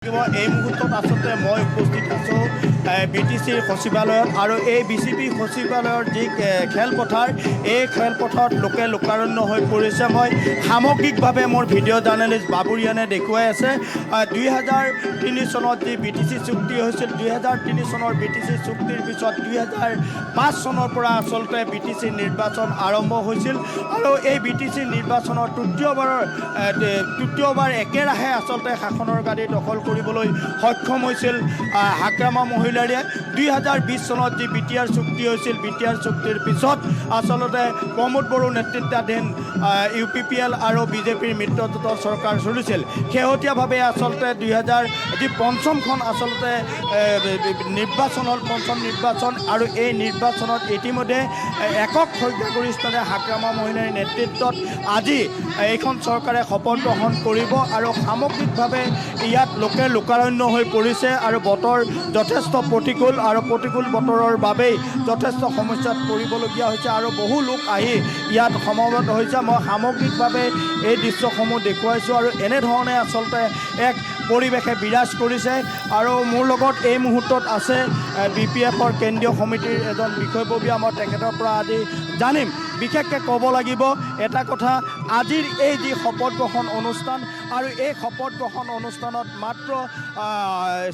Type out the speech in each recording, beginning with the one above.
এই মুহূৰ্তত আচলতে মই উপস্থিত আছোঁ BTCৰ সচিবালয়ত আৰু এই BCP সচিবালয়ৰ যি খেলপথাৰ এই খেলপথাৰত লোকে লোকাৰণ্য হৈ পৰিছে। মই সামগ্ৰিকভাৱে মোৰ ভিডিঅ' জাৰ্নেলিষ্ট বাবুৰিয়ানে দেখুৱাই আছে 2003 চনত যি BTC চুক্তি হৈছিল 2003 চনৰ BTC চুক্তিৰ পিছত 2005 চনৰ পৰা আচলতে BTC নিৰ্বাচন আৰম্ভ হৈছিল আৰু এই BTC নিৰ্বাচনৰ তৃতীয়বাৰ একেৰাহে আচলতে শাসনৰ গাদী দখল কৰিবলৈ সক্ষম হৈছিল হাগ্ৰামা মহিলাৰীয়ে। 2020 চনত যি BTR চুক্তি হৈছিল BTR চুক্তিৰ পিছত আচলতে প্ৰমোদ বড়ো নেতৃত্বাধীন UPPL আৰু বিজেপিৰ মিত্ৰজোঁটৰ চৰকাৰ চলিছিল। শেহতীয়াভাৱে আচলতে 2005খন আচলতে নিৰ্বাচন হ'ল পঞ্চম নিৰ্বাচন আৰু এই নিৰ্বাচনত ইতিমধ্যে একক সংখ্যাগৰিষ্ঠতাৰে হাগ্ৰামা মহিলাৰীৰ নেতৃত্বত আজি এইখন চৰকাৰে শপত গ্ৰহণ কৰিব আৰু সামগ্ৰিকভাৱে ইয়াত লোকে লোকাৰণ্য হৈ পৰিছে আৰু বতৰ যথেষ্ট প্ৰতিকূল আৰু প্ৰতিকূল বতৰৰ বাবেই যথেষ্ট সমস্যাত পৰিবলগীয়া হৈছে আৰু বহু লোক আহি ইয়াত সমবেত হৈছে। মই সামগ্ৰিকভাৱে এই দৃশ্যসমূহ দেখুৱাইছোঁ আৰু এনেধৰণে আচলতে এক পৰিৱেশে বিৰাজ কৰিছে আৰু মোৰ লগত এই মুহূৰ্তত আছে BPFৰ কেন্দ্ৰীয় সমিতিৰ এজন বিষয়ববীয়া। মই তেখেতৰ পৰা আজি জানিম। বিশেষকৈ ক'ব লাগিব এটা কথা, আজিৰ এই যি শপত গ্ৰহণ অনুষ্ঠান আৰু এই শপত গ্ৰহণ অনুষ্ঠানত মাত্ৰ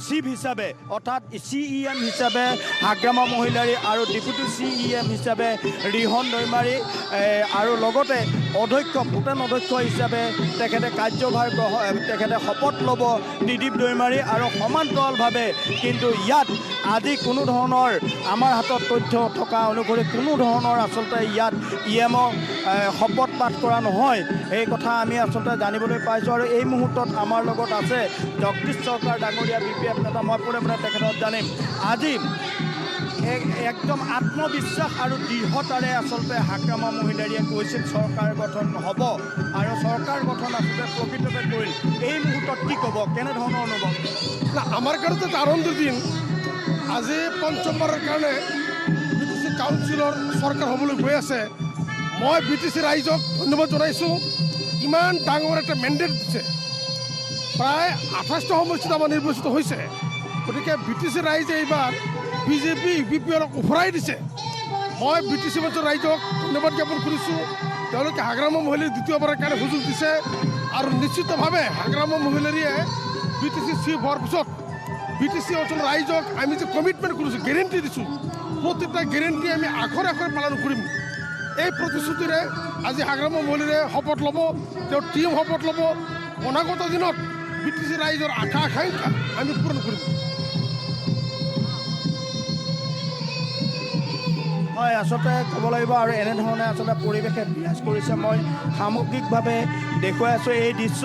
চিফ হিচাপে অৰ্থাৎ CEM হিচাপে হাগ্ৰামা মহিলাৰী আৰু ডেপুটি CEM হিচাপে ৰিহন দৈমাৰী আৰু লগতে অধ্যক্ষ ভূটান অধ্যক্ষ হিচাপে তেখেতে কাৰ্যভাৰ তেখেতে শপত ল'ব ত্ৰিদীপ দৈমাৰী আৰু সমান্তৰালভাৱে কিন্তু ইয়াত আজি কোনো ধৰণৰ আমাৰ হাতত তথ্য থকা অনুসৰি কোনো ধৰণৰ আচলতে ইয়াত EMক শপত পাঠ কৰা নহয়, এই কথা আমি আচলতে জানিবলৈ পাইছোঁ। আৰু এই মুহূৰ্তত আমাৰ লগত আছে জগদীশ চৰকাৰ ডাঙৰীয়া BPF নেতা। মই পোনে তেখেতক জানিম আজি একদম আত্মবিশ্বাস আৰু দৃঢ়তাৰে আচলতে হাগ্ৰামা মহিলাৰীয়ে কৈছিল চৰকাৰ গঠন হ'ব আৰু চৰকাৰ গঠন আচলতে প্ৰকৃততে কৰিল। এই মুহূৰ্তত কি ক'ব, কেনেধৰণৰ অনুভৱ? না, আমাৰ কাৰণেতো এটা আনন্দৰ দিন। আজি পঞ্চমবাৰৰ কাৰণে BTC কাউন্সিলৰ চৰকাৰ হ'বলৈ গৈ আছে। মই BTC ৰাইজক ধন্যবাদ জনাইছোঁ, ইমান ডাঙৰ এটা মেণ্ডেট দিছে। প্ৰায় 28টা সমষ্টিত আমাৰ নিৰ্বাচিত হৈছে, গতিকে BTC ৰাইজে এইবাৰ BJP UPPLক উফৰাই দিছে। মই BTC মঞ্চৰ ৰাইজক ধন্যবাদ জ্ঞাপন কৰিছোঁ। তেওঁলোকে হাগ্ৰামা মহিলাৰীৰ দ্বিতীয়বাৰৰ কাৰণে সুযোগ দিছে আৰু নিশ্চিতভাৱে হাগ্ৰামা মহিলাৰীয়ে BTC চিফ হোৱাৰ পিছত BTC অঞ্চলৰ ৰাইজক আমি যে কমিটমেণ্ট কৰিছোঁ, গেৰেণ্টি দিছোঁ, প্ৰতিটা গেৰেণ্টি আমি আখৰে আখৰে পালন কৰিম। এই প্ৰতিশ্ৰুতিৰে আজি হাগ্ৰামা মহিলাৰীয়ে শপত ল'ব, তেওঁৰ টীম শপত ল'ব। অনাগত দিনত BTC ৰাইজৰ আশা আকাংক্ষা আমি পূৰণ কৰিম। হয়, আচলতে ক'ব লাগিব আৰু এনেধৰণে আচলতে পৰিৱেশে বিৰাজ কৰিছে। মই সামগ্ৰিকভাৱে দেখুৱাই আছোঁ এই দৃশ্য।